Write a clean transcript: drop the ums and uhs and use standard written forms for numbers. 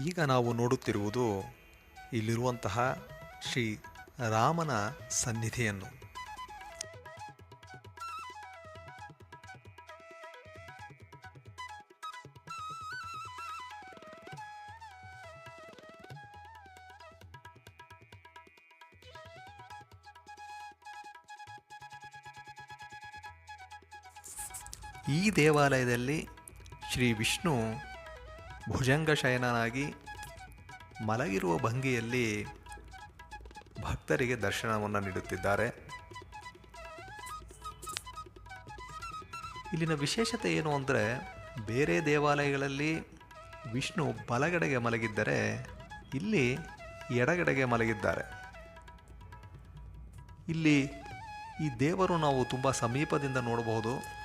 ಈಗ ನಾವು ನೋಡುತ್ತಿರುವುದು ಇಲ್ಲಿರುವಂತಹ ಶ್ರೀ ರಾಮನ ಸನ್ನಿಧಿಯನ್ನು. ಈ ದೇವಾಲಯದಲ್ಲಿ ಶ್ರೀ ವಿಷ್ಣು ಭುಜಂಗ ಶಯನನಾಗಿ ಮಲಗಿರುವ ಭಂಗಿಯಲ್ಲಿ ಭಕ್ತರಿಗೆ ದರ್ಶನವನ್ನು ನೀಡುತ್ತಿದ್ದಾರೆ. ಇಲ್ಲಿನ ವಿಶೇಷತೆ ಏನು ಅಂದರೆ, ಬೇರೆ ದೇವಾಲಯಗಳಲ್ಲಿ ವಿಷ್ಣು ಬಲಗಡೆಗೆ ಮಲಗಿದ್ದರೆ ಇಲ್ಲಿ ಎಡಗಡೆಗೆ ಮಲಗಿದ್ದಾರೆ. ಇಲ್ಲಿ ಈ ದೇವರು ನಾವು ತುಂಬ ಸಮೀಪದಿಂದ ನೋಡಬಹುದು.